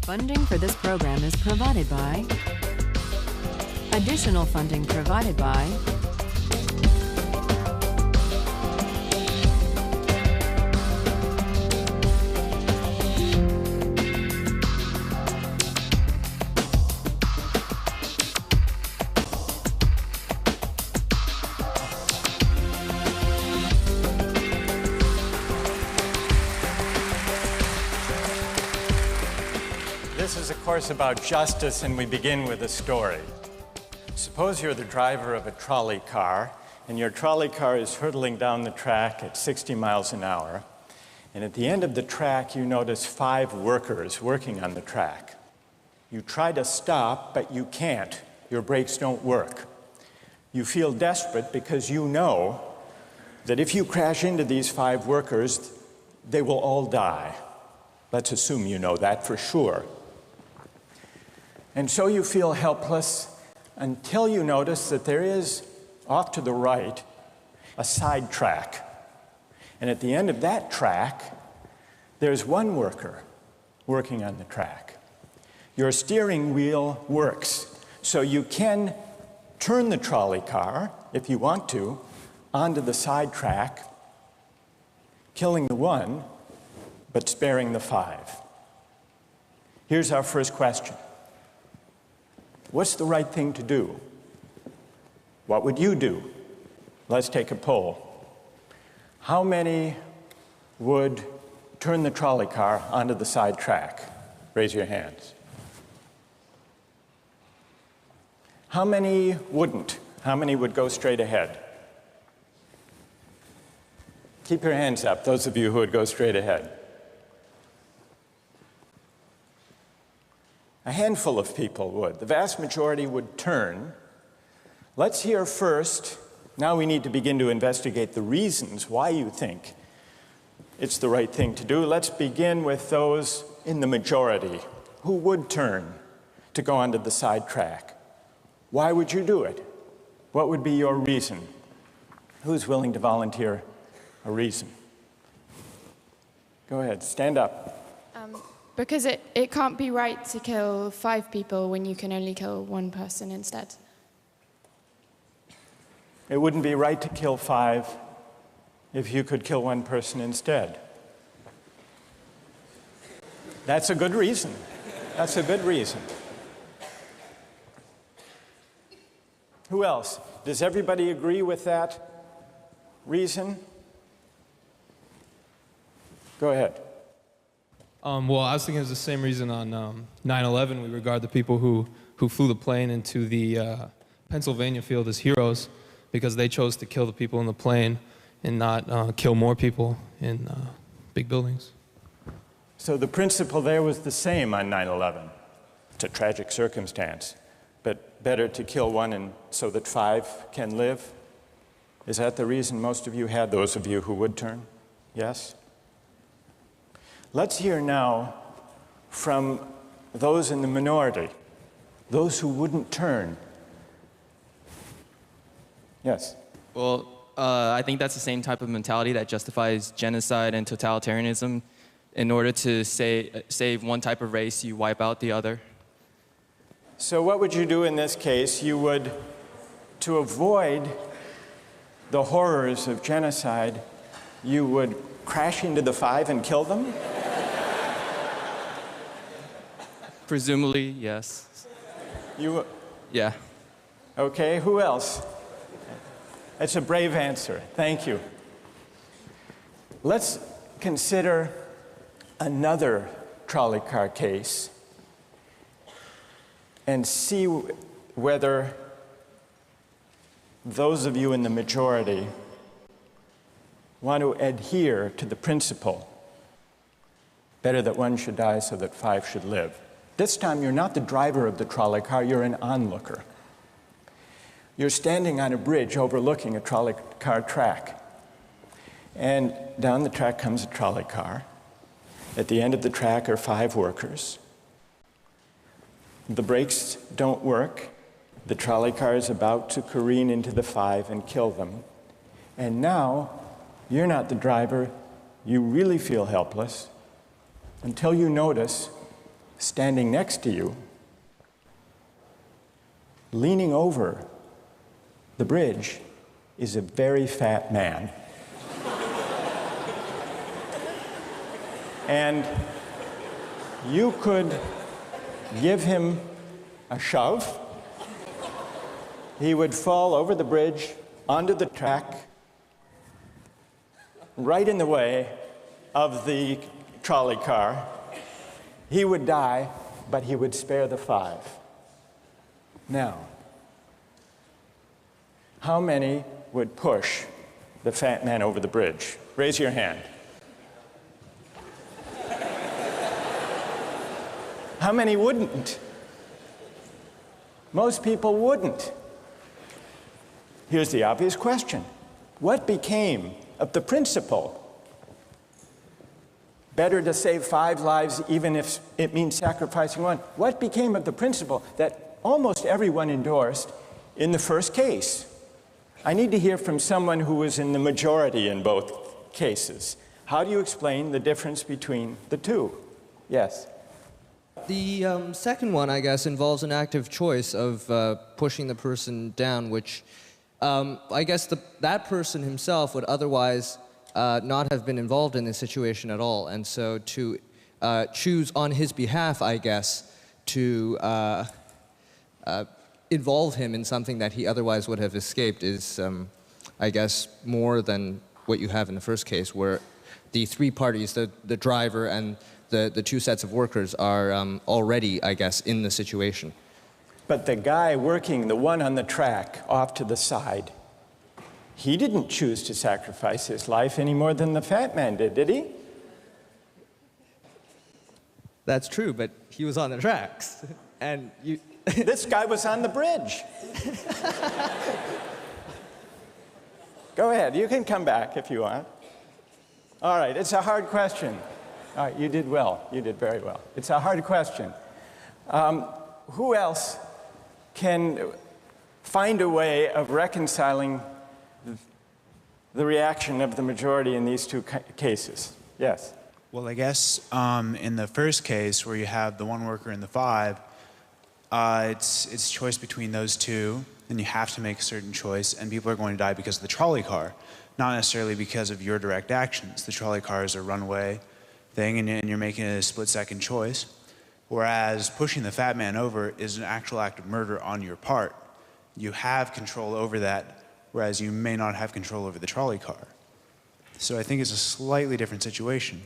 Funding for this program is provided by. Additional funding provided by. This is a course about justice, and we begin with a story. Suppose you're the driver of a trolley car, and your trolley car is hurtling down the track at 60 miles an hour, and at the end of the track, you notice 5 workers working on the track. You try to stop, but you can't. Your brakes don't work. You feel desperate because you know that if you crash into these 5 workers, they will all die. Let's assume you know that for sure. And so you feel helpless until you notice that there is, off to the right, a side track. And at the end of that track, there's one worker working on the track. Your steering wheel works, so you can turn the trolley car, if you want to, onto the side track, killing the one, but sparing the 5. Here's our first question. What's the right thing to do? What would you do? Let's take a poll. How many would turn the trolley car onto the side track? Raise your hands. How many wouldn't? How many would go straight ahead? Keep your hands up, those of you who would go straight ahead. A handful of people would. The vast majority would turn. Let's hear first. Now we need to begin to investigate the reasons why you think it's the right thing to do. Let's begin with those in the majority who would turn to go onto the side track. Why would you do it? What would be your reason? Who's willing to volunteer a reason? Go ahead, stand up. Because it can't be right to kill 5 people when you can only kill 1 person instead. It wouldn't be right to kill 5 if you could kill 1 person instead. That's a good reason. That's a good reason. Who else? Does everybody agree with that reason? Go ahead. Well, I was thinking it's the same reason on 9/11. We regard the people who flew the plane into the Pennsylvania field as heroes because they chose to kill the people in the plane and not kill more people in big buildings. So the principle there was the same on 9/11. It's a tragic circumstance, but better to kill 1 and so that 5 can live? Is that the reason most of you had, those of you who would turn? Yes? Let's hear now from those in the minority, those who wouldn't turn. Yes? Well, I think that's the same type of mentality that justifies genocide and totalitarianism. In order to save one type of race, you wipe out the other. So what would you do in this case? You would, to avoid the horrors of genocide, you would crash into the 5 and kill them? Presumably, yes. You? Yeah. Okay, who else? That's a brave answer. Thank you. Let's consider another trolley car case and see whether those of you in the majority want to adhere to the principle, better that 1 should die so that 5 should live. This time you're not the driver of the trolley car, you're an onlooker. You're standing on a bridge overlooking a trolley car track. And down the track comes a trolley car. At the end of the track are 5 workers. The brakes don't work. The trolley car is about to careen into the 5 and kill them. And now, you're not the driver. You really feel helpless until you notice standing next to you, leaning over the bridge, is a very fat man. And you could give him a shove. He would fall over the bridge, onto the track, right in the way of the trolley car. He would die, but he would spare the 5. Now, how many would push the fat man over the bridge? Raise your hand. How many wouldn't? Most people wouldn't. Here's the obvious question. What became of the principle? Better to save 5 lives even if it means sacrificing 1. What became of the principle that almost everyone endorsed in the first case? I need to hear from someone who was in the majority in both cases. How do you explain the difference between the two? Yes? The second one, I guess, involves an active choice of pushing the person down, which I guess that person himself would otherwise not have been involved in this situation at all. And so to choose on his behalf, I guess, to involve him in something that he otherwise would have escaped is, I guess, more than what you have in the first case, where the 3 parties, the driver and the 2 sets of workers, are already, I guess, in the situation. But the guy working, the one on the track off to the side, he didn't choose to sacrifice his life any more than the fat man did he? That's true, but he was on the tracks. And you... This guy was on the bridge. Go ahead, you can come back if you want. All right, it's a hard question. All right, you did well. You did very well. It's a hard question. Who else can find a way of reconciling the reaction of the majority in these 2 cases? Yes? Well, I guess in the first case, where you have the 1 worker and the 5, it's choice between those 2, and you have to make a certain choice, and people are going to die because of the trolley car, not necessarily because of your direct actions. The trolley car is a runaway thing, and you're making a split-second choice, whereas pushing the fat man over is an actual act of murder on your part. You have control over that, whereas you may not have control over the trolley car. So I think it's a slightly different situation.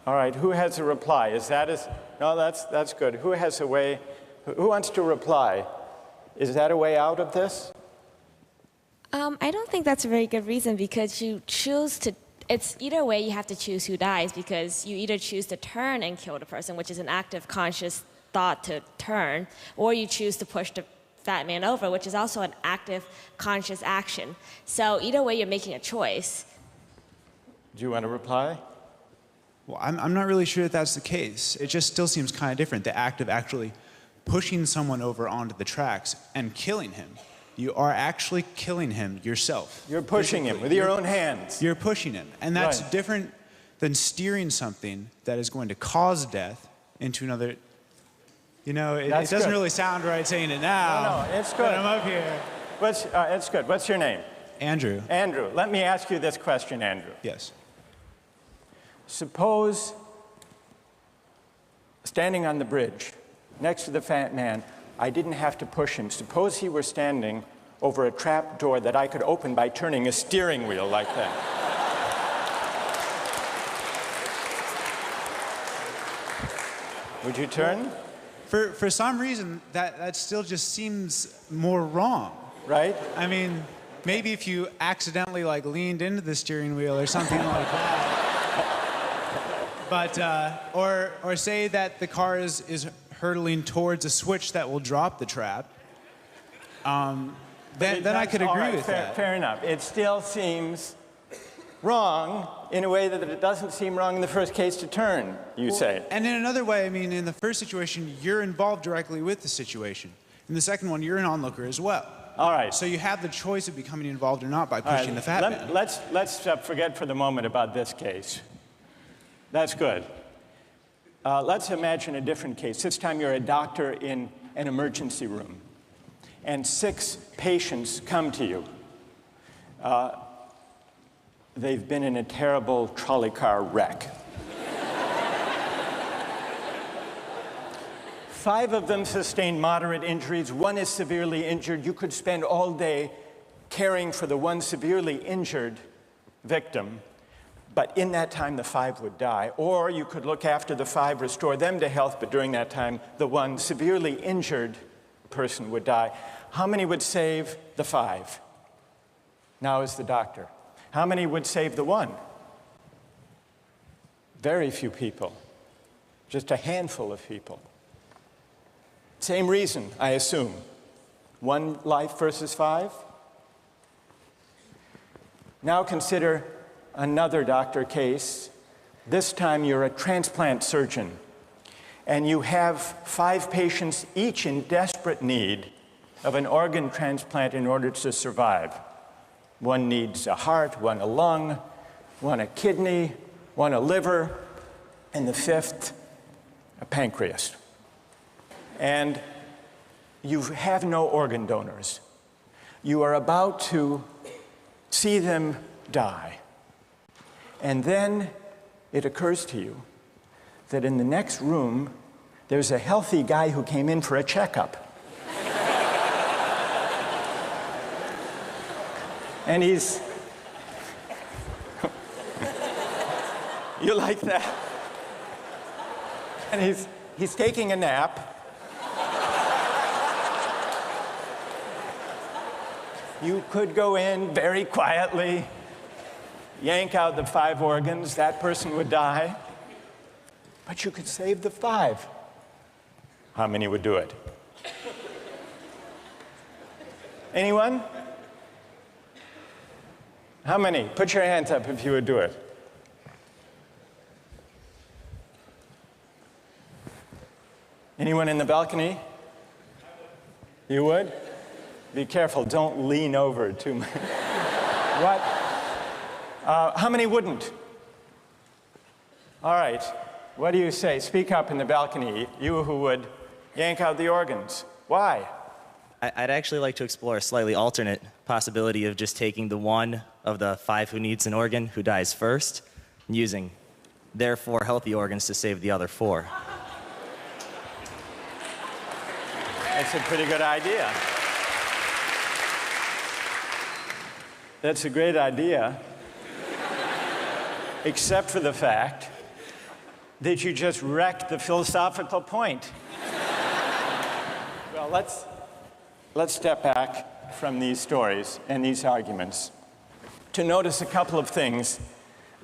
All right, who has a reply? No, that's good. Who has a way? Who wants to reply? Is that a way out of this? I don't think that's a very good reason, because you choose to, it's either way you have to choose who dies, because you either choose to turn and kill the person, which is an active conscious thought to turn, or you choose to push the fat man over, which is also an active conscious action. So either way you're making a choice. Do you want to reply? Well, I'm not really sure that that's the case. It just still seems kind of different, the act of actually pushing someone over onto the tracks and killing him. You are actually killing him yourself. You're pushing him with your own hands. You're pushing him. And that's Right. different than steering something that is going to cause death into another. You know, it doesn't good. really sound right saying it now. No, it's good. But I'm up here. It's good. What's your name? Andrew. Andrew. Let me ask you this question, Andrew. Yes. Suppose standing on the bridge next to the fat man, I didn't have to push him. Suppose he were standing over a trap door that I could open by turning a steering wheel like that. Would you turn? For some reason, that still just seems more wrong. Right? I mean, maybe if you accidentally leaned into the steering wheel or something like that. But or say that the car is hurtling towards a switch that will drop the trap. Then I could agree with that. Fair enough. It still seems wrong in a way that it doesn't seem wrong in the first case to turn, you say. And in another way, I mean, in the first situation, you're involved directly with the situation. In the second one, you're an onlooker as well. All right. So you have the choice of becoming involved or not by pushing the fat man. Let's forget for the moment about this case. That's good. Let's imagine a different case. This time you're a doctor in an emergency room, and 6 patients come to you. They've been in a terrible trolley car wreck. 5 of them sustained moderate injuries. 1 is severely injured. You could spend all day caring for the 1 severely injured victim, but in that time the 5 would die. Or you could look after the 5, restore them to health, but during that time the 1 severely injured person would die. How many would save the 5? Now is the doctor. How many would save the 1? Very few people. Just a handful of people. Same reason, I assume. 1 life versus 5? Now consider another doctor case. This time you're a transplant surgeon, and you have 5 patients, each in desperate need of an organ transplant in order to survive. 1 needs a heart, 1 a lung, 1 a kidney, 1 a liver, and the 5th, a pancreas. And you have no organ donors. You are about to see them die. And then it occurs to you that in the next room, there's a healthy guy who came in for a checkup. And he's... You like that? And he's taking a nap. You could go in very quietly, yank out the 5 organs, that person would die, but you could save the 5. How many would do it? Anyone? How many? Put your hands up if you would do it. Anyone in the balcony? You would? Be careful, don't lean over too much. What? How many wouldn't? All right, what do you say? Speak up in the balcony, you who would yank out the organs. Why? I'd actually like to explore a slightly alternate possibility of just taking the 1 of the 5 who needs an organ, who dies first, and using their 4 healthy organs to save the other 4. That's a pretty good idea. That's a great idea, except for the fact that you just wrecked the philosophical point. Well, let's step back from these stories and these arguments to notice a couple of things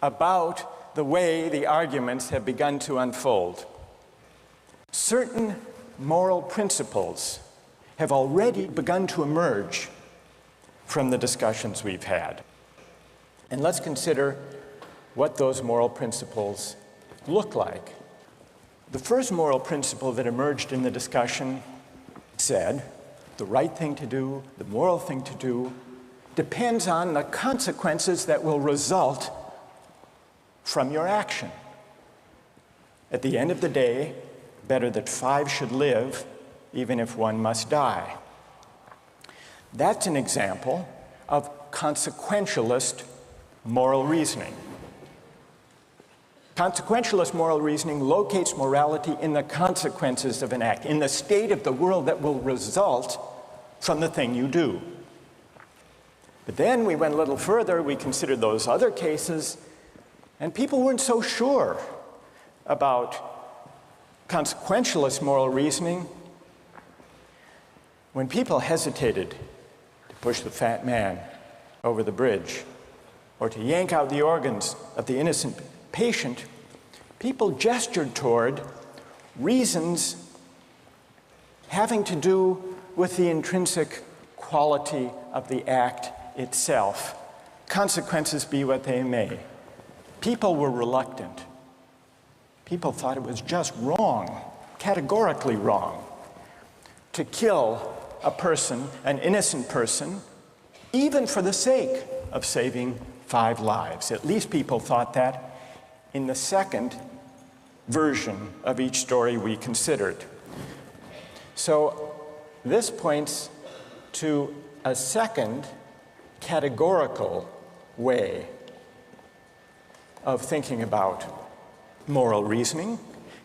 about the way the arguments have begun to unfold. Certain moral principles have already begun to emerge from the discussions we've had. And let's consider what those moral principles look like. The first moral principle that emerged in the discussion said the right thing to do, the moral thing to do, depends on the consequences that will result from your action. At the end of the day, better that 5 should live, even if 1 must die. That's an example of consequentialist moral reasoning. Consequentialist moral reasoning locates morality in the consequences of an act, in the state of the world that will result from the thing you do. But then we went a little further, we considered those other cases, and people weren't so sure about consequentialist moral reasoning. When people hesitated to push the fat man over the bridge or to yank out the organs of the innocent patient, people gestured toward reasons having to do with the intrinsic quality of the act itself. Consequences be what they may. People were reluctant. People thought it was just wrong, categorically wrong, to kill a person, an innocent person, even for the sake of saving 5 lives. At least people thought that in the second version of each story we considered. So this points to a second categorical way of thinking about moral reasoning.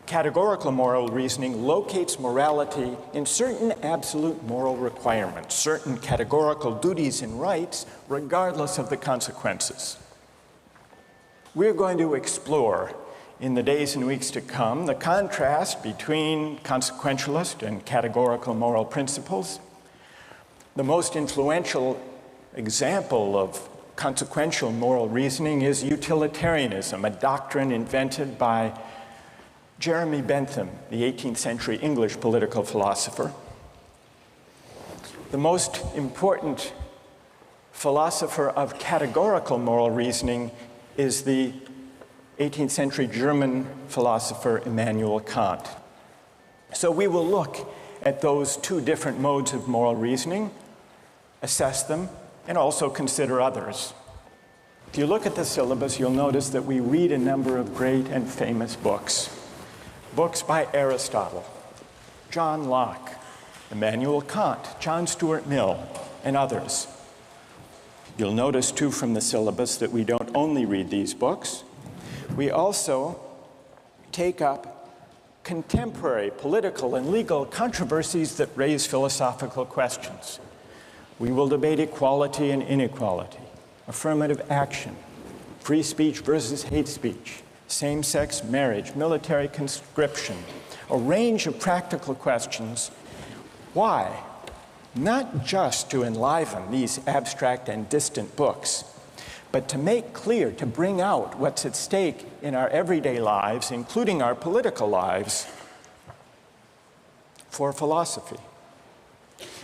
Categorical moral reasoning locates morality in certain absolute moral requirements, certain categorical duties and rights, regardless of the consequences. We're going to explore in the days and weeks to come the contrast between consequentialist and categorical moral principles. The most influential example of consequential moral reasoning is utilitarianism, a doctrine invented by Jeremy Bentham, the 18th century English political philosopher. The most important philosopher of categorical moral reasoning is the 18th century German philosopher Immanuel Kant. So we will look at those two different modes of moral reasoning, assess them, and also consider others. If you look at the syllabus, you'll notice that we read a number of great and famous books. Books by Aristotle, John Locke, Immanuel Kant, John Stuart Mill, and others. You'll notice, too, from the syllabus that we don't only read these books, we also take up contemporary political and legal controversies that raise philosophical questions. We will debate equality and inequality, affirmative action, free speech versus hate speech, same-sex marriage, military conscription, a range of practical questions. Why? Not just to enliven these abstract and distant books, but to make clear, to bring out what's at stake in our everyday lives, including our political lives, for philosophy.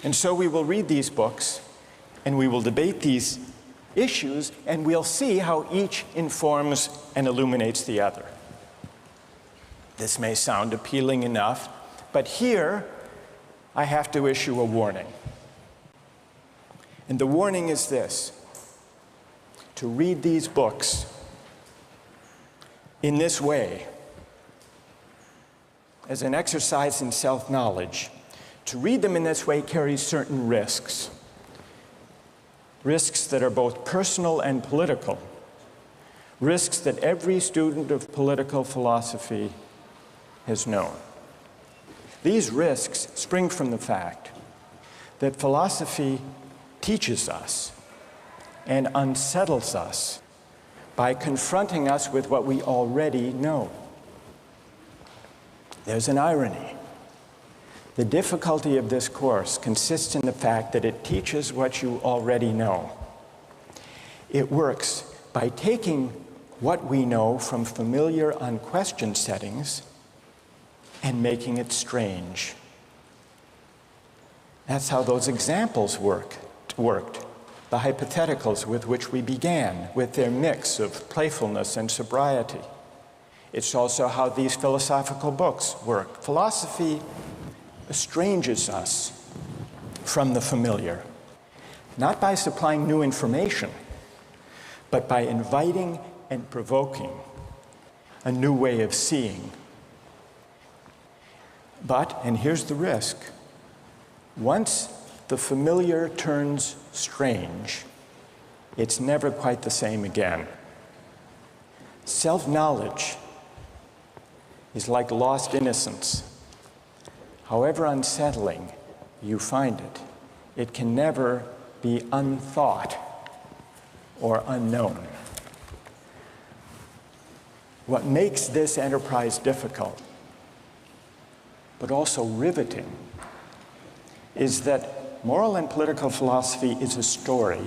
And so we will read these books, and we will debate these issues, and we'll see how each informs and illuminates the other. This may sound appealing enough, but here I have to issue a warning. And the warning is this: to read these books in this way, as an exercise in self-knowledge, to read them in this way carries certain risks. Risks that are both personal and political. Risks that every student of political philosophy has known. These risks spring from the fact that philosophy teaches us and unsettles us by confronting us with what we already know. There's an irony. The difficulty of this course consists in the fact that it teaches what you already know. It works by taking what we know from familiar, unquestioned settings and making it strange. That's how those examples worked. The hypotheticals with which we began, with their mix of playfulness and sobriety. It's also how these philosophical books work. Philosophy estranges us from the familiar, not by supplying new information, but by inviting and provoking a new way of seeing. But, and here's the risk, once the familiar turns strange, it's never quite the same again. Self-knowledge is like lost innocence. However unsettling you find it, it can never be unthought or unknown. What makes this enterprise difficult, but also riveting, is that moral and political philosophy is a story,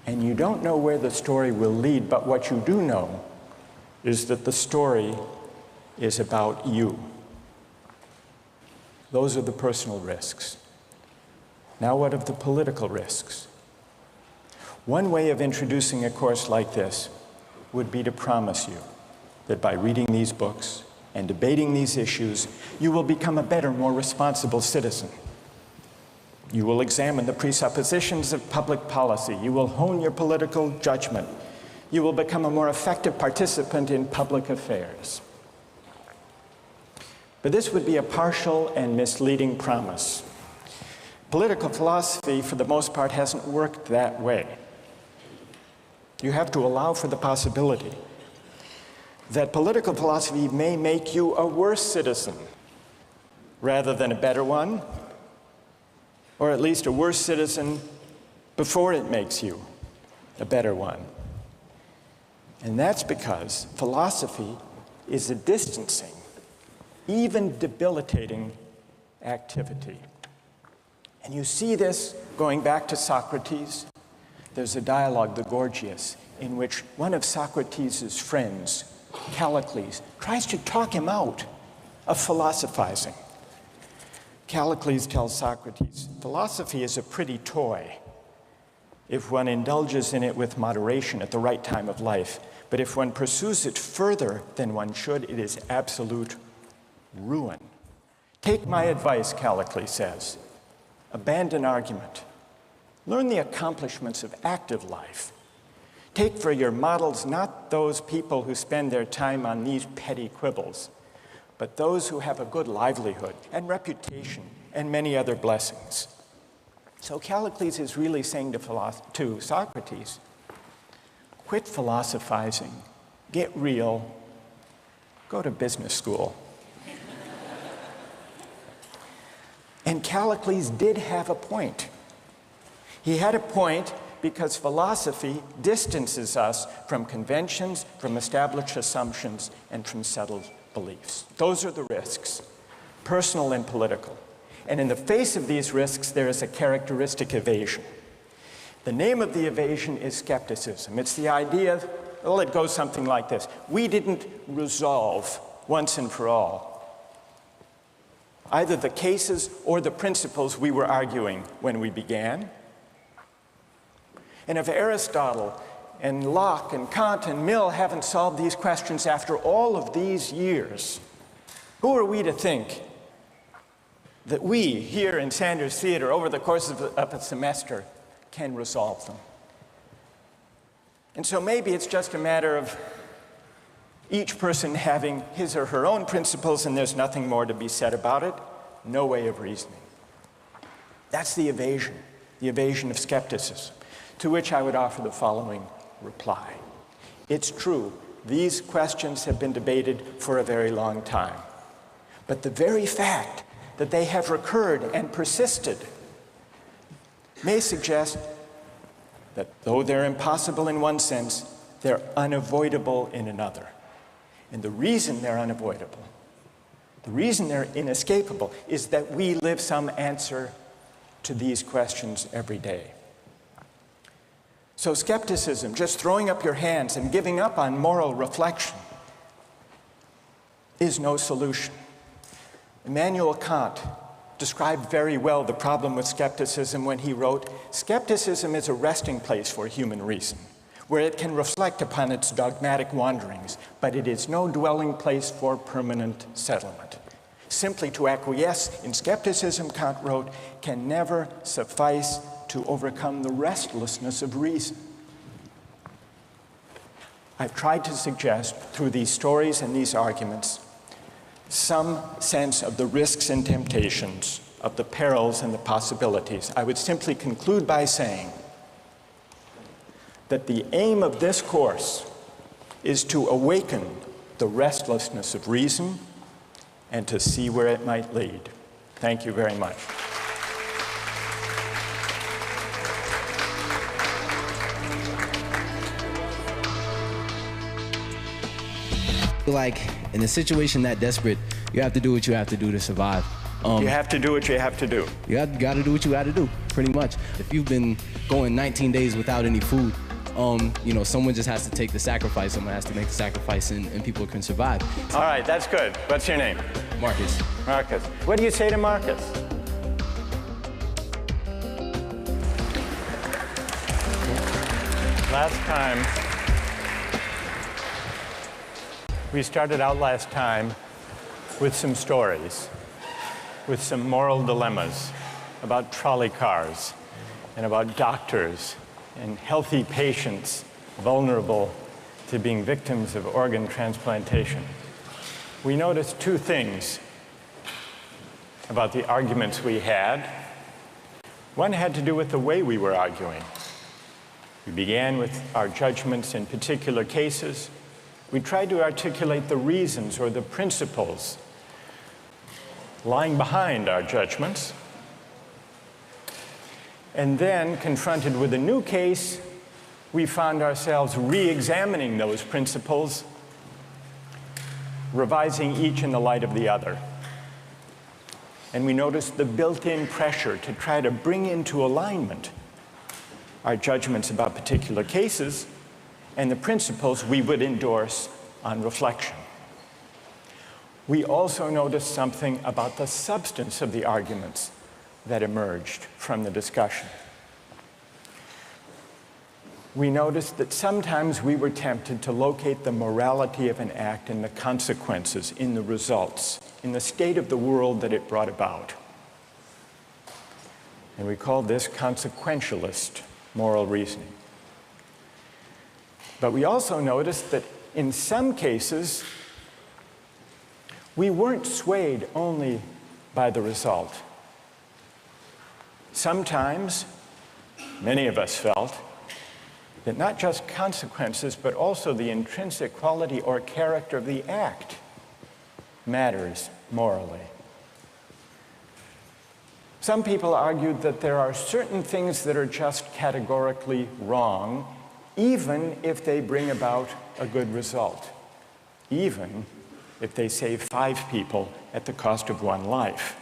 and you don't know where the story will lead, but what you do know is that the story is about you. Those are the personal risks. Now what of the political risks? One way of introducing a course like this would be to promise you that by reading these books and debating these issues, you will become a better, more responsible citizen. You will examine the presuppositions of public policy. You will hone your political judgment. you will become a more effective participant in public affairs. But this would be a partial and misleading promise. Political philosophy, for the most part, hasn't worked that way. You have to allow for the possibility that political philosophy may make you a worse citizen rather than a better one, or at least a worse citizen before it makes you a better one. And that's because philosophy is a distancing, even debilitating activity. And you see this going back to Socrates. There's a dialogue, the Gorgias, in which one of Socrates' friends, Callicles, tries to talk him out of philosophizing. Callicles tells Socrates, philosophy is a pretty toy if one indulges in it with moderation at the right time of life. But if one pursues it further than one should, it is absolute ruin. Take my advice, Callicles says. Abandon argument. Learn the accomplishments of active life. Take for your models not those people who spend their time on these petty quibbles, but those who have a good livelihood and reputation and many other blessings. So Callicles is really saying to Socrates, quit philosophizing, get real, go to business school. And Callicles did have a point. He had a point because philosophy distances us from conventions, from established assumptions, and from settled beliefs. Those are the risks, personal and political. And in the face of these risks, there is a characteristic evasion. The name of the evasion is skepticism. It's the idea, well, it goes something like this. We didn't resolve once and for all either the cases or the principles we were arguing when we began. And if Aristotle and Locke and Kant and Mill haven't solved these questions after all of these years, who are we to think that we here in Sanders Theater over the course of a semester can resolve them? And so maybe it's just a matter of each person having his or her own principles and there's nothing more to be said about it. No way of reasoning. That's the evasion of skepticism, to which I would offer the following reply. It's true, these questions have been debated for a very long time. But the very fact that they have recurred and persisted may suggest that though they're impossible in one sense, they're unavoidable in another. And the reason they're unavoidable, the reason they're inescapable, is that we live some answer to these questions every day. So skepticism, just throwing up your hands and giving up on moral reflection, is no solution. Immanuel Kant described very well the problem with skepticism when he wrote, "Skepticism is a resting place for human reason, where it can reflect upon its dogmatic wanderings, but it is no dwelling place for permanent settlement. Simply to acquiesce in skepticism," Kant wrote, "can never suffice to overcome the restlessness of reason." I've tried to suggest through these stories and these arguments some sense of the risks and temptations, of the perils and the possibilities. I would simply conclude by saying that the aim of this course is to awaken the restlessness of reason and to see where it might lead. Thank you very much. Like, in a situation that desperate, you have to do what you have to do to survive. You have to do what you have to do. You got to do what you got to do, pretty much. If you've been going 19 days without any food, you know, someone just has to take the sacrifice. Someone has to make the sacrifice, and people can survive. All right, that's good. What's your name? Marcus. Marcus. What do you say to Marcus? Last time, we started out last time with some stories, with some moral dilemmas about trolley cars and about doctors and healthy patients vulnerable to being victims of organ transplantation, we noticed two things about the arguments we had. One had to do with the way we were arguing. We began with our judgments in particular cases. We tried to articulate the reasons or the principles lying behind our judgments. And then, confronted with a new case, we found ourselves re-examining those principles, revising each in the light of the other. And we noticed the built-in pressure to try to bring into alignment our judgments about particular cases and the principles we would endorse on reflection. We also noticed something about the substance of the arguments that emerged from the discussion. We noticed that sometimes we were tempted to locate the morality of an act in the consequences, in the results, in the state of the world that it brought about. And we called this consequentialist moral reasoning. But we also noticed that in some cases, we weren't swayed only by the result. Sometimes, many of us felt that not just consequences, but also the intrinsic quality or character of the act matters morally. Some people argued that there are certain things that are just categorically wrong, even if they bring about a good result, even if they save 5 people at the cost of 1 life.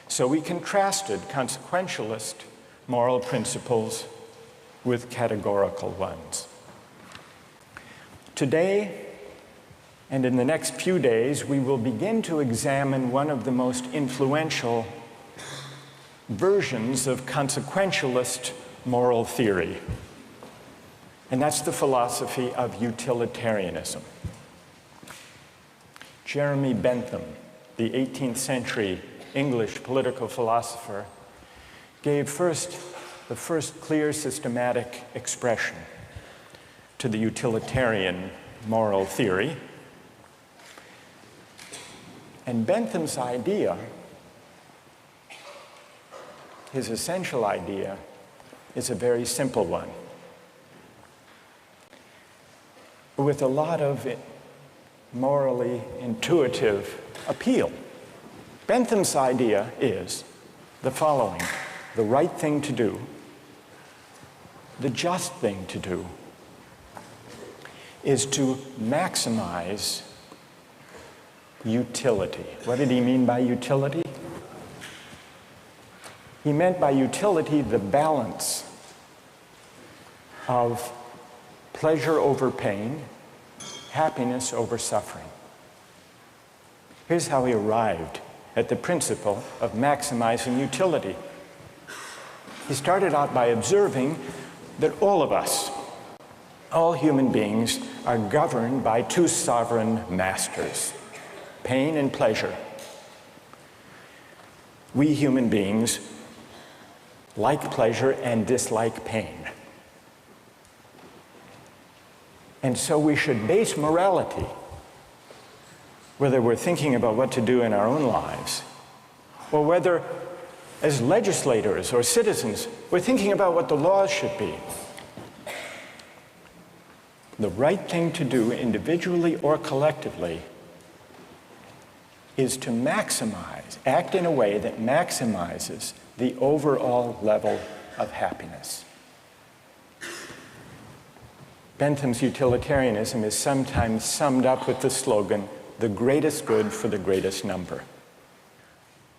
So we contrasted consequentialist moral principles with categorical ones. Today, and in the next few days, we will begin to examine one of the most influential versions of consequentialist moral theory, and that's the philosophy of utilitarianism. Jeremy Bentham, the 18th century English political philosopher, gave the first clear systematic expression to the utilitarian moral theory. And Bentham's idea, his essential idea, is a very simple one, with a lot of morally intuitive appeal. Bentham's idea is the following: the right thing to do, the just thing to do, is to maximize utility. What did he mean by utility? He meant by utility the balance of pleasure over pain, happiness over suffering. Here's how he arrived at the principle of maximizing utility. He started out by observing that all of us, all human beings, are governed by 2 sovereign masters, pain and pleasure. We human beings like pleasure and dislike pain. And so we should base morality, whether we're thinking about what to do in our own lives, or whether as legislators or citizens we're thinking about what the laws should be. The right thing to do individually or collectively is to maximize, act in a way that maximizes the overall level of happiness. Bentham's utilitarianism is sometimes summed up with the slogan, the greatest good for the greatest number.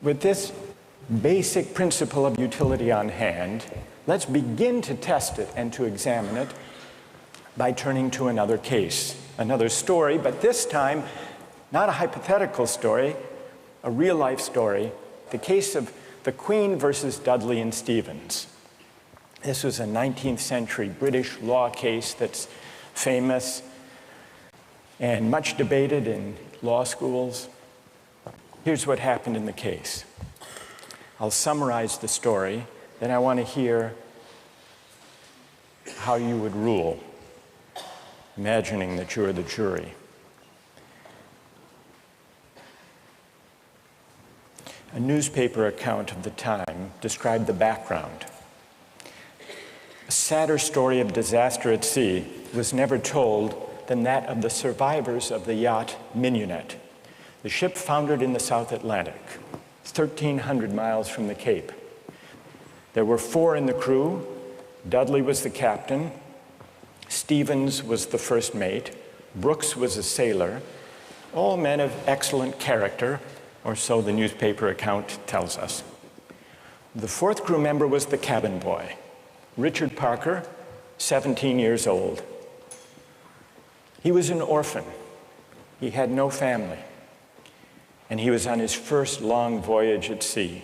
With this basic principle of utility on hand, let's begin to test it and to examine it by turning to another case, another story, but this time not a hypothetical story, a real-life story, the case of the Queen versus Dudley and Stevens. This was a 19th century British law case that's famous and much debated in law schools. Here's what happened in the case. I'll summarize the story, then I want to hear how you would rule. imagining that you're the jury. A newspaper account of the time described the background. A sadder story of disaster at sea was never told than that of the survivors of the yacht Mignonette. The ship foundered in the South Atlantic, 1,300 miles from the Cape. There were 4 in the crew. Dudley was the captain, Stevens was the first mate, Brooks was a sailor, all men of excellent character, or so the newspaper account tells us. The 4th crew member was the cabin boy, Richard Parker, 17 years old. He was an orphan. He had no family, and he was on his first long voyage at sea.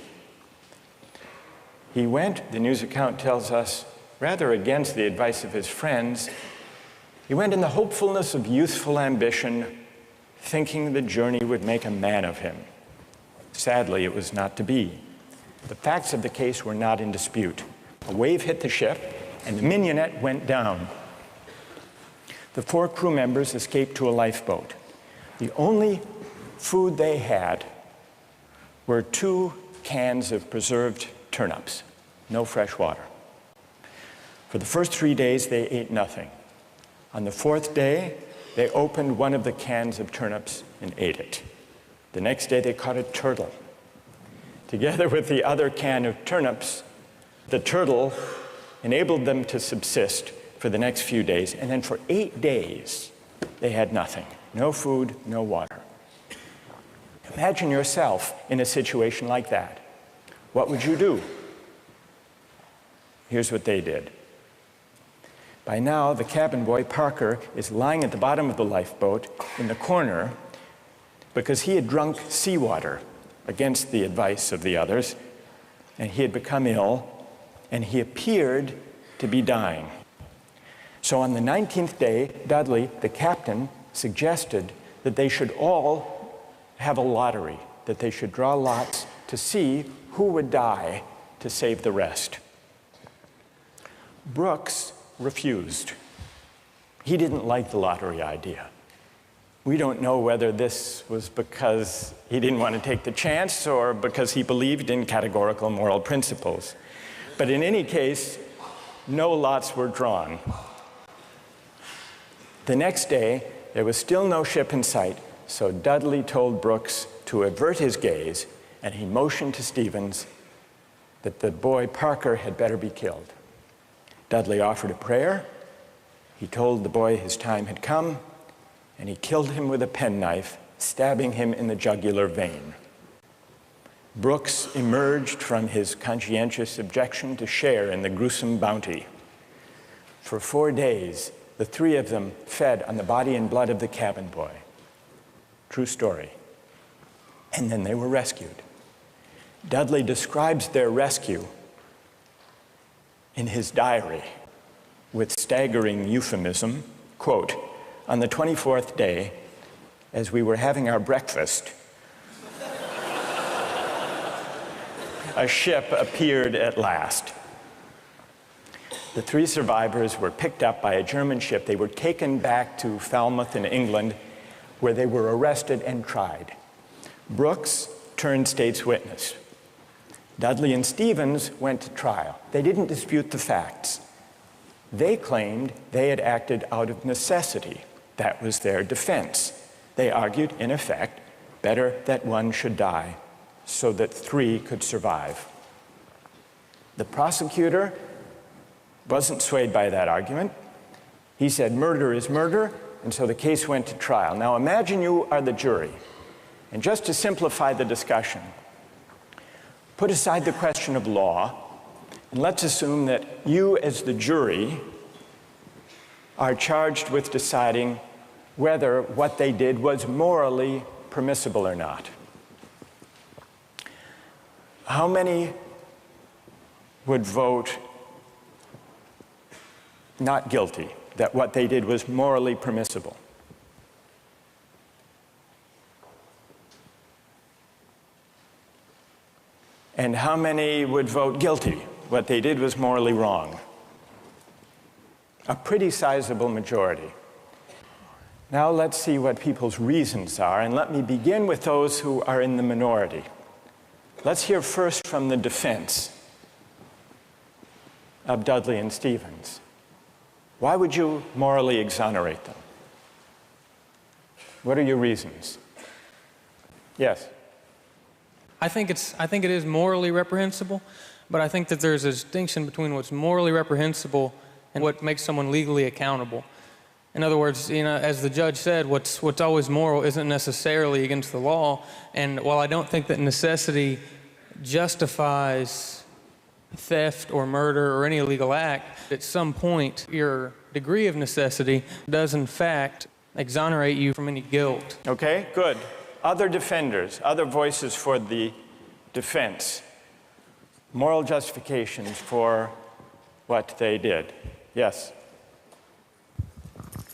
He went, the news account tells us, rather against the advice of his friends. He went in the hopefulness of youthful ambition, thinking the journey would make a man of him. Sadly, it was not to be. The facts of the case were not in dispute. A wave hit the ship, and the Mignonette went down. The 4 crew members escaped to a lifeboat. The only food they had were 2 cans of preserved turnips, no fresh water. For the first 3 days, they ate nothing. On the 4th day, they opened one of the cans of turnips and ate it. The next day, they caught a turtle. Together with the other can of turnips, the turtle enabled them to subsist for the next few days, and then for 8 days, they had nothing. No food, no water. Imagine yourself in a situation like that. What would you do? Here's what they did. By now, the cabin boy, Parker, is lying at the bottom of the lifeboat in the corner because he had drunk seawater against the advice of the others, and he had become ill, and he appeared to be dying. So on the 19th day, Dudley, the captain, suggested that they should all have a lottery, that they should draw lots to see who would die to save the rest. Brooks refused. He didn't like the lottery idea. We don't know whether this was because he didn't want to take the chance or because he believed in categorical moral principles. But in any case, no lots were drawn. The next day, there was still no ship in sight, so Dudley told Brooks to avert his gaze, and he motioned to Stevens that the boy Parker had better be killed. Dudley offered a prayer. He told the boy his time had come, and he killed him with a penknife, stabbing him in the jugular vein. Brooks emerged from his conscientious objection to share in the gruesome bounty. For 4 days, the 3 of them fed on the body and blood of the cabin boy. True story. And then they were rescued. Dudley describes their rescue in his diary with staggering euphemism, quote, "On the 24th day, as we were having our breakfast, a ship appeared at last. The 3 survivors were picked up by a German ship. They were taken back to Falmouth in England, where they were arrested and tried. Brooks turned state's witness. Dudley and Stevens went to trial. They didn't dispute the facts. They claimed they had acted out of necessity. That was their defense. They argued, in effect, better that one should die so that 3 could survive. The prosecutor wasn't swayed by that argument. He said murder is murder, and so the case went to trial. Now imagine you are the jury, and just to simplify the discussion, put aside the question of law, and let's assume that you as the jury are charged with deciding whether what they did was morally permissible or not. How many would vote not guilty, that what they did was morally permissible? And how many would vote guilty? What they did was morally wrong. A pretty sizable majority. Now let's see what people's reasons are, and let me begin with those who are in the minority. Let's hear first from the defense of Dudley and Stevens. Why would you morally exonerate them? What are your reasons? Yes? I think it is morally reprehensible, but I think that there's a distinction between what's morally reprehensible and what makes someone legally accountable. In other words, as the judge said, what's always moral isn't necessarily against the law. And while I don't think that necessity justifies theft or murder or any illegal act, at some point your degree of necessity does in fact exonerate you from any guilt. Okay, good. Other defenders, other voices for the defense. Moral justifications for what they did. Yes?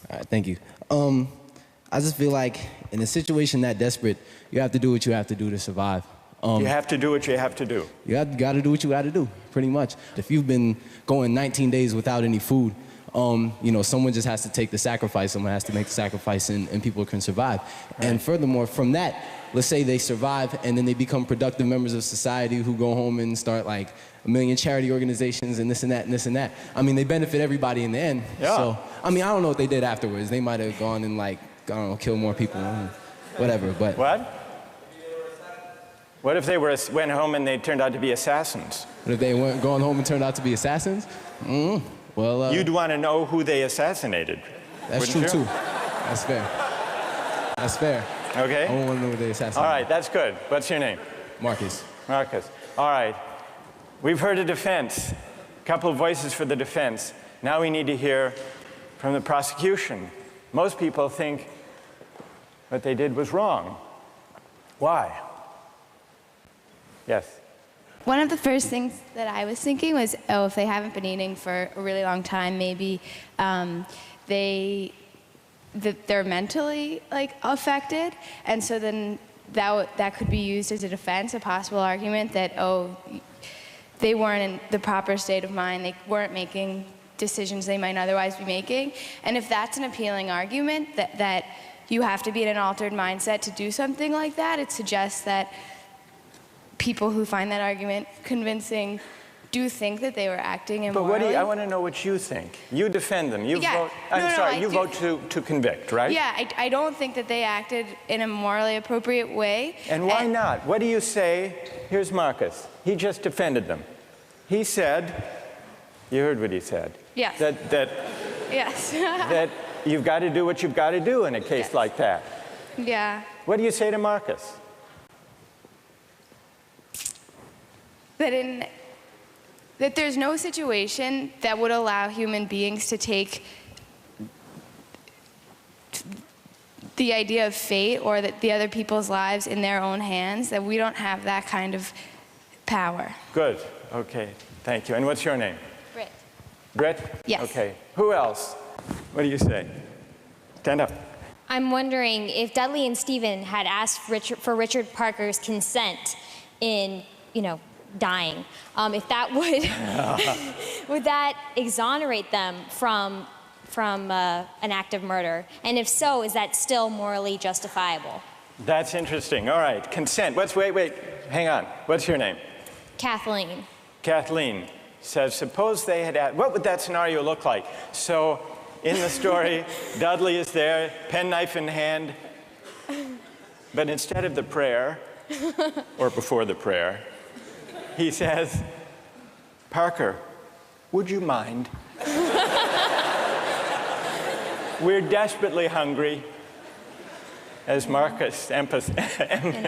All right, thank you. I just feel like in a situation that desperate, you have to do what you have to do to survive. You have to do what you have to do. You got to do what you got to do, pretty much. If you've been going 19 days without any food, someone just has to take the sacrifice. Someone has to make the sacrifice, and people can survive. Right. And furthermore, from that, let's say they survive, and then they become productive members of society who go home and start like 1 million charity organizations and this and that and this and that. I mean, they benefit everybody in the end. Yeah. So, I mean, I don't know what they did afterwards. They might have gone and kill more people, whatever. But what? What if they went home and they turned out to be assassins? What if they weren't going home and turned out to be assassins? Well, you'd want to know who they assassinated. That's true, too. That's fair. That's fair. Okay. I don't want to know who they assassinated. All right, that's good. What's your name? Marcus. Marcus. All right. We've heard a defense, a couple of voices for the defense. Now we need to hear from the prosecution. Most people think what they did was wrong. Why? Yes. One of the first things that I was thinking was, if they haven't been eating for a really long time, maybe they're mentally affected, and so then that could be used as a defense, a possible argument that they weren't in the proper state of mind, they weren't making decisions they might otherwise be making, and if that's an appealing argument that you have to be in an altered mindset to do something like that, it suggests that people who find that argument convincing do think that they were acting immorally. But I want to know what you think. You defend them. You vote. You vote to convict, right? Yeah, I don't think that they acted in a morally appropriate way. And why not? What do you say? Here's Marcus. He just defended them. He said, you heard what he said. Yes. Yes. That you've got to do what you've got to do in a case like that. Yeah. What do you say to Marcus? That there's no situation that would allow human beings to take the idea of fate or that the other people's lives in their own hands, that we don't have that kind of power. Good. Okay. Thank you. And what's your name? Britt. Britt? Yes. Okay. Who else? What do you say? Stand up. I'm wondering if Dudley and Stephen had asked for Richard Parker's consent in, dying, if that would that exonerate them from an act of murder? And if so, is that still morally justifiable? That's interesting. All right, consent. Wait, hang on. What's your name? Kathleen. Kathleen says, suppose they had asked, what would that scenario look like? So in the story, Dudley is there, penknife in hand, but instead of the prayer, or before the prayer, he says, Parker, would you mind? We're desperately hungry, as Marcus empathizes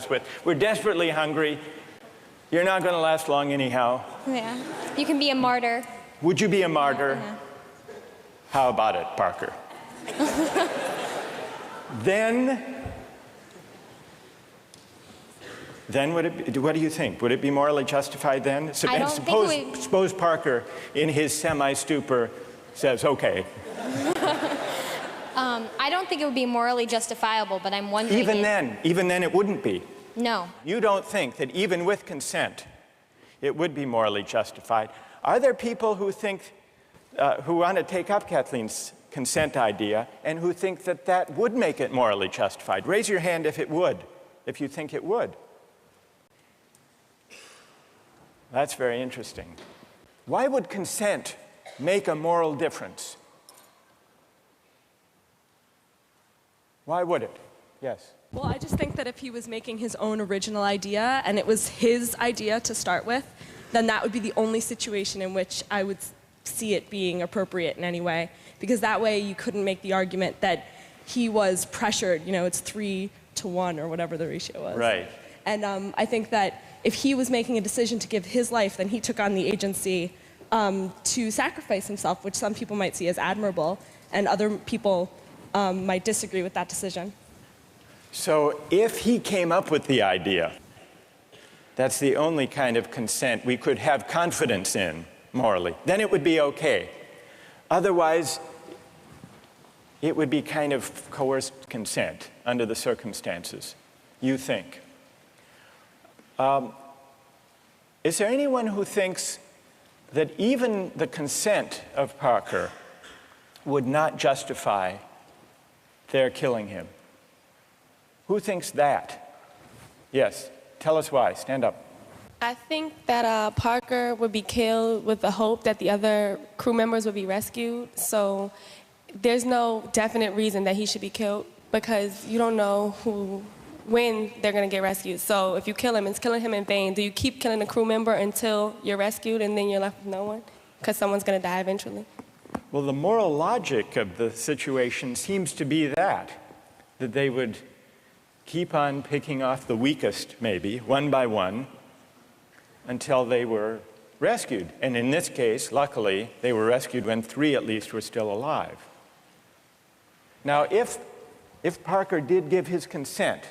with. We're desperately hungry. You're not going to last long anyhow. Yeah. You can be a martyr. Would you be a martyr? Yeah. How about it, Parker? Then what do you think? Would it be morally justified then? Suppose Parker, in his semi-stupor, says, okay. I don't think it would be morally justifiable, but I'm wondering even then it wouldn't be. No. You don't think that even with consent, it would be morally justified. Are there people who think, who want to take up Kathleen's consent idea and who think that that would make it morally justified. Raise your hand if it would, if you think it would. That's very interesting. Why would consent make a moral difference? Why would it? Yes. Well, I just think that if he was making his own original idea and it was his idea to start with, then that would be the only situation in which I would see it being appropriate in any way. Because that way you couldn't make the argument that he was pressured, you know, it's 3-to-1 or whatever the ratio was. Right. And I think that if he was making a decision to give his life, then he took on the agency to sacrifice himself, which some people might see as admirable, and other people might disagree with that decision. So if he came up with the idea, that's the only kind of consent we could have confidence in morally, then it would be okay. Otherwise, it would be kind of coerced consent under the circumstances, you think. Is there anyone who thinks that even the consent of Parker would not justify their killing him? Who thinks that? Yes, tell us why. Stand up. I think that Parker would be killed with the hope that the other crew members would be rescued. So there's no definite reason that he should be killed because you don't know when they're going to get rescued. So if you kill him, it's killing him in vain. Do you keep killing a crew member until you're rescued and then you're left with no one? Because someone's going to die eventually. Well, the moral logic of the situation seems to be that they would keep on picking off the weakest, maybe, one by one, until they were rescued. And in this case, luckily, they were rescued when 3 at least were still alive. Now, if Parker did give his consent,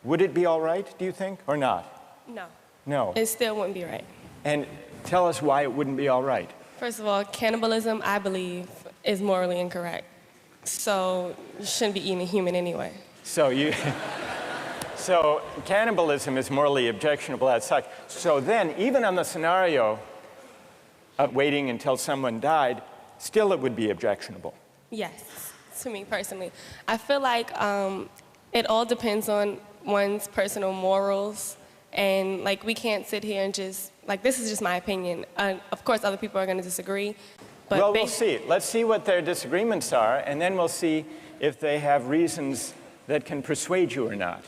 would it be all right, do you think, or not? No. No. It still wouldn't be right. And tell us why it wouldn't be all right. First of all, cannibalism, I believe, is morally incorrect. So you shouldn't be eating a human anyway. So cannibalism is morally objectionable as such. So then, even on the scenario of waiting until someone died, still it would be objectionable. Yes, to me personally. I feel like it all depends on one's personal morals. And like we can't sit here and just, like this is just my opinion. Of course, other people are going to disagree. But well, we'll see. Let's see what their disagreements are, and then we'll see if they have reasons that can persuade you or not.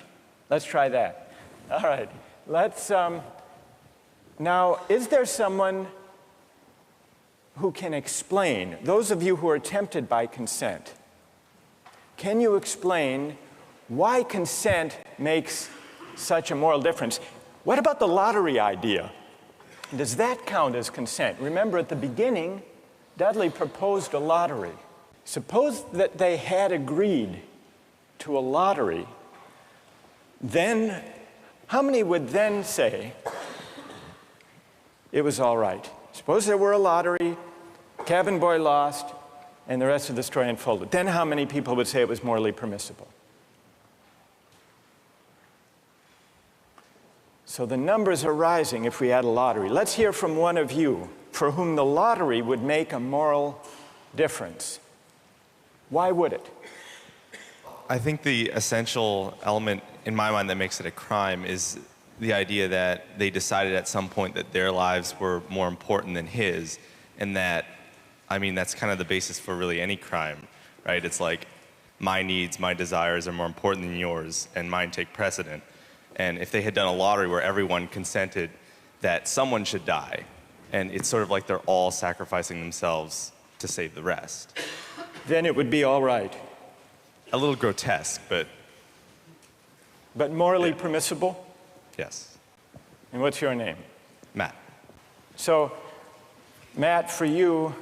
Let's try that. All right. Let's, now, is there someone who can explain, those of you who are tempted by consent, can you explain why consent makes such a moral difference? What about the lottery idea? Does that count as consent? Remember, at the beginning, Dudley proposed a lottery. Suppose that they had agreed to a lottery, then how many would then say it was all right? Suppose there were a lottery, cabin boy lost, and the rest of the story unfolded. Then how many people would say it was morally permissible? So the numbers are rising if we had a lottery. Let's hear from one of you for whom the lottery would make a moral difference. Why would it? I think the essential element in my mind that makes it a crime is the idea that they decided at some point that their lives were more important than his, and that, I mean, that's kind of the basis for really any crime, right? It's like my needs, my desires are more important than yours, and mine take precedent. And if they had done a lottery where everyone consented that someone should die, and it's sort of like they're all sacrificing themselves to save the rest. Then it would be all right. A little grotesque, but... But morally permissible? Yes. And what's your name? Matt. So, Matt, for you,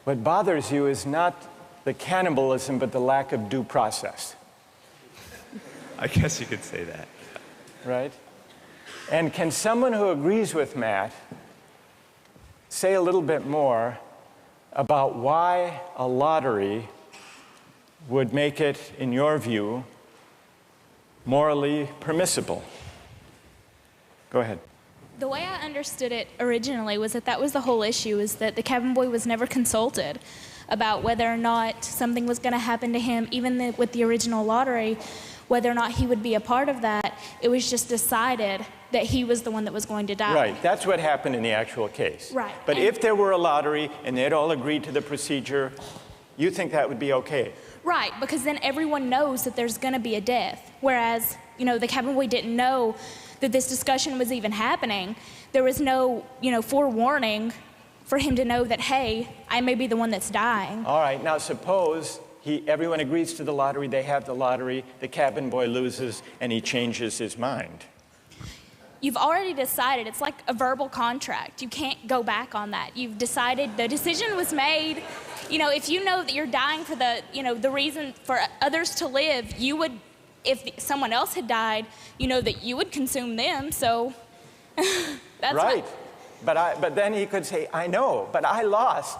what bothers you is not the cannibalism, but the lack of due process. I guess you could say that. Right? And can someone who agrees with Matt say a little bit more about why a lottery would make it, in your view, morally permissible? Go ahead. The way I understood it originally was that was the whole issue, is that the cabin boy was never consulted. about whether or not something was going to happen to him, even with the original lottery, whether or not he would be a part of that. It was just decided that he was the one that was going to die. Right, that's what happened in the actual case. Right. But if there were a lottery and they'd all agreed to the procedure, you think that would be okay? Right, because then everyone knows that there's going to be a death. Whereas, you know, the cabin boy didn't know that this discussion was even happening. There was no, you know, forewarning for him to know that, hey, I may be the one that's dying. All right, now suppose everyone agrees to the lottery, they have the lottery, the cabin boy loses, and he changes his mind. You've already decided. It's like a verbal contract. You can't go back on that. You've decided, the decision was made. You know, if you know that you're dying for the, you know, the reason for others to live, you would, if someone else had died, you know that you would consume them, so that's right. But then he could say, I know, but I lost.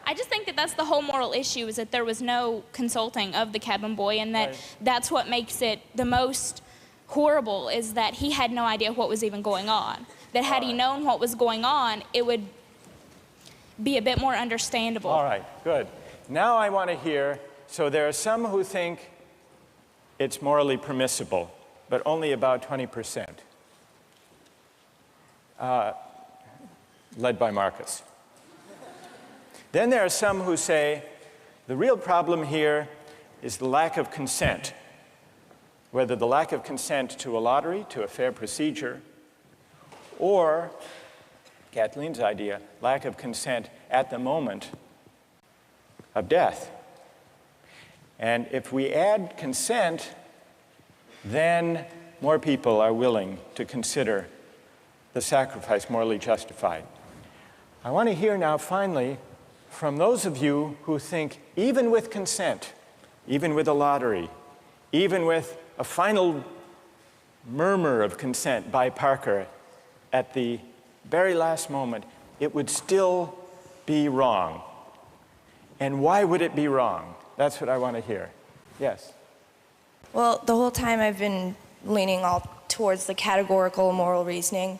I just think that that's the whole moral issue, is that there was no consulting of the cabin boy, and that that's what makes it the most horrible, is that he had no idea what was even going on. That had he known what was going on, it would be a bit more understandable. All right, good. Now I want to hear, so there are some who think it's morally permissible, but only about 20%, led by Marcus. Then there are some who say the real problem here is the lack of consent, whether the lack of consent to a lottery, to a fair procedure, or, Kathleen's idea, lack of consent at the moment of death. And if we add consent, then more people are willing to consider the sacrifice morally justified. I want to hear now, finally, from those of you who think even with consent, even with a lottery, even with a final murmur of consent by Parker at the very last moment, it would still be wrong. And why would it be wrong? That's what I want to hear. Yes? Well, the whole time I've been leaning all towards the categorical moral reasoning,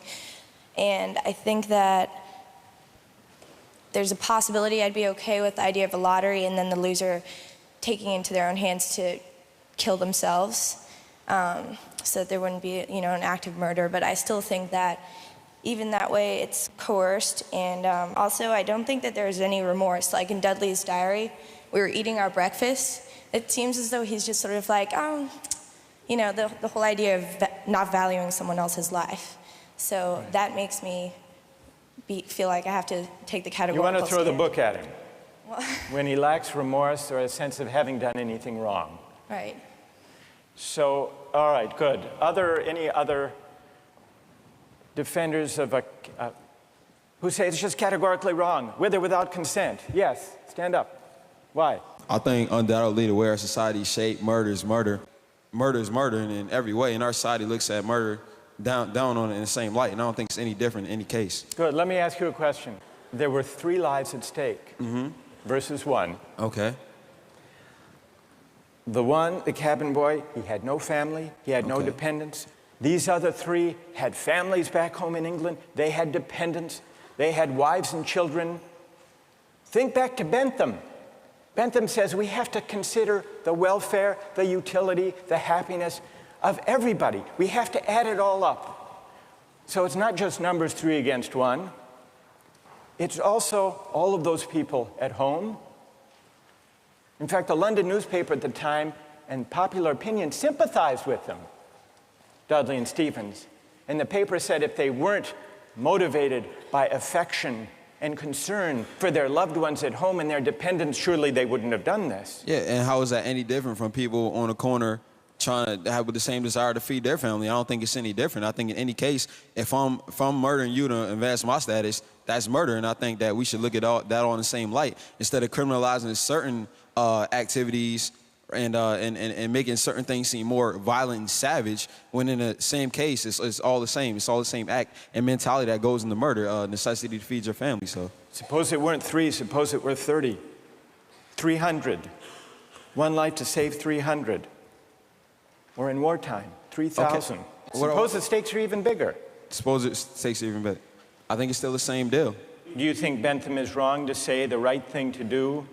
and I think that there's a possibility I'd be okay with the idea of a lottery and then the loser taking it into their own hands to kill themselves, so that there wouldn't be, you know, an act of murder. But I still think that even that way it's coerced, and also I don't think that there's any remorse. Like in Dudley's diary, we were eating our breakfast. It seems as though he's just sort of like, you know, the whole idea of not valuing someone else's life. So that makes me feel like I have to take the categorical. You want to throw the stand. book at him when he lacks remorse or a sense of having done anything wrong. Right. So, all right, good. Any other defenders of who say it's just categorically wrong, with or without consent? Yes, stand up. Why? I think undoubtedly the way our society is shaped, murder is murder. Murder is murder in every way, and our society looks at murder down on it in the same light, and I don't think it's any different in any case. Good. Let me ask you a question. There were 3 lives at stake versus 1. Okay. The one, the cabin boy, he had no family, he had no dependents. These other 3 had families back home in England. They had dependents. They had wives and children. Think back to Bentham. Bentham says we have to consider the welfare, the utility, the happiness of everybody. We have to add it all up. So it's not just numbers 3 against 1. It's also all of those people at home. In fact, the London newspaper at the time and popular opinion sympathized with them, Dudley and Stevens. And the paper said if they weren't motivated by affection and concern for their loved ones at home and their dependents, surely they wouldn't have done this. Yeah, and how is that any different from people on the corner trying to have the same desire to feed their family? I don't think it's any different. I think in any case, if I'm murdering you to advance my status, that's murder, and I think that we should look at that all in the same light instead of criminalizing certain activities and making certain things seem more violent and savage, when in the same case, it's all the same. It's all the same act and mentality that goes into murder, necessity to feed your family. So suppose it weren't 3, suppose it were 30, 300. 1 life to save 300. Or in wartime, 3,000. Okay. Suppose the stakes are even bigger. Suppose the stakes are even bigger. I think it's still the same deal. Do you think Bentham is wrong to say the right thing to do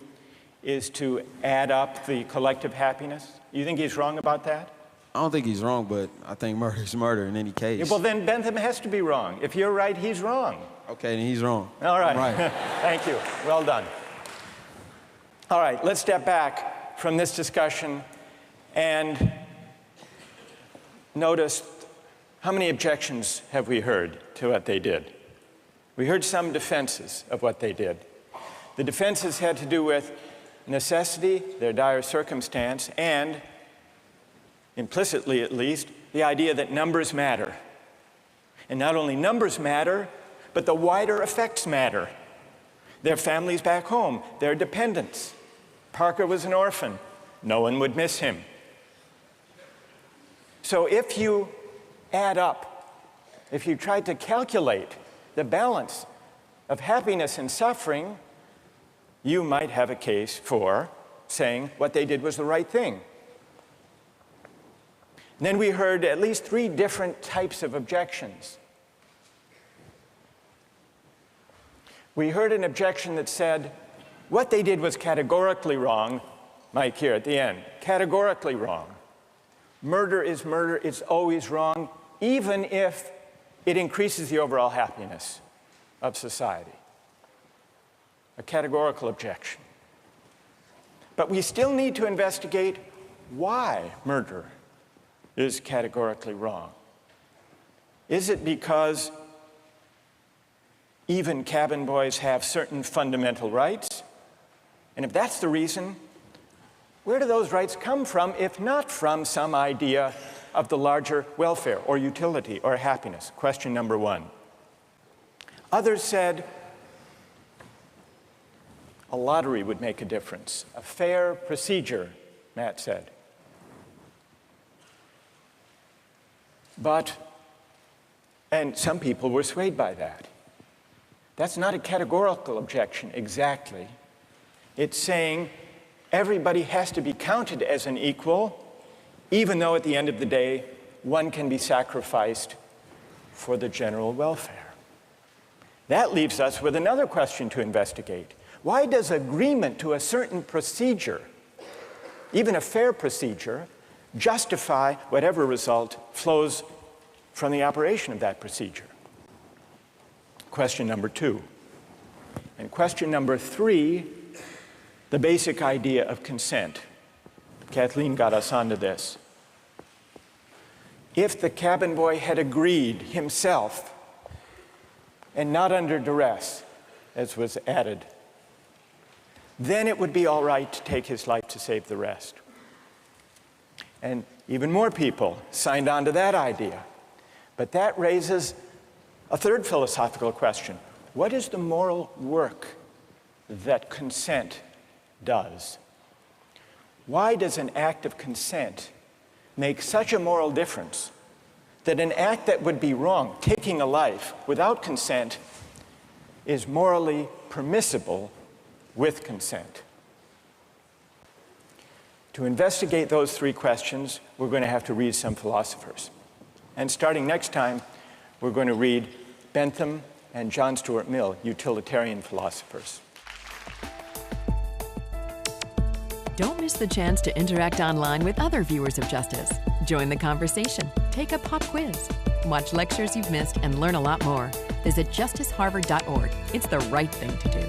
is to add up the collective happiness? You think he's wrong about that? I don't think he's wrong, but I think murder is murder in any case. Yeah, well, then Bentham has to be wrong. If you're right, he's wrong. Okay, then he's wrong. All right. I'm right. Thank you. Well done. All right, let's step back from this discussion and notice how many objections have we heard to what they did. We heard some defenses of what they did. The defenses had to do with necessity, their dire circumstance, and, implicitly at least, the idea that numbers matter. And not only numbers matter, but the wider effects matter. Their families back home, their dependents. Parker was an orphan. No one would miss him. So if you add up, if you try to calculate the balance of happiness and suffering, you might have a case for saying what they did was the right thing. And then we heard at least 3 different types of objections. We heard an objection that said, what they did was categorically wrong. Mike here at the end, categorically wrong. Murder is murder, it's always wrong, even if it increases the overall happiness of society. A categorical objection. But we still need to investigate why murder is categorically wrong. Is it because even cabin boys have certain fundamental rights? And if that's the reason, where do those rights come from, if not from some idea of the larger welfare or utility or happiness? Question number 1. Others said a lottery would make a difference. A fair procedure, Matt said. And some people were swayed by that. That's not a categorical objection exactly. It's saying everybody has to be counted as an equal, even though at the end of the day, one can be sacrificed for the general welfare. That leaves us with another question to investigate. Why does agreement to a certain procedure, even a fair procedure, justify whatever result flows from the operation of that procedure? Question number 2. And question number 3, the basic idea of consent. Kathleen got us onto this. If the cabin boy had agreed himself, and not under duress, as was added, then it would be all right to take his life to save the rest. And even more people signed on to that idea. But that raises a third philosophical question. What is the moral work that consent does? Why does an act of consent make such a moral difference that an act that would be wrong, taking a life without consent, is morally permissible with consent? To investigate those 3 questions, we're going to have to read some philosophers. And starting next time, we're going to read Bentham and John Stuart Mill, utilitarian philosophers. Don't miss the chance to interact online with other viewers of Justice. Join the conversation, take a pop quiz, watch lectures you've missed, and learn a lot more. Visit justiceharvard.org. It's the right thing to do.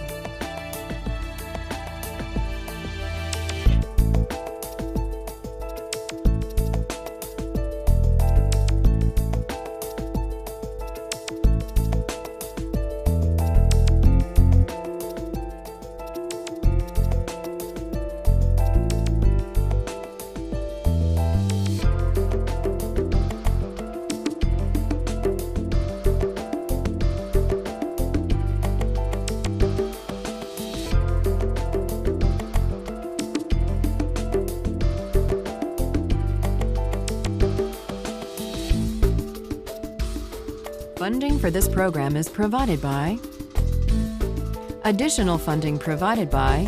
Funding for this program is provided by... Additional funding provided by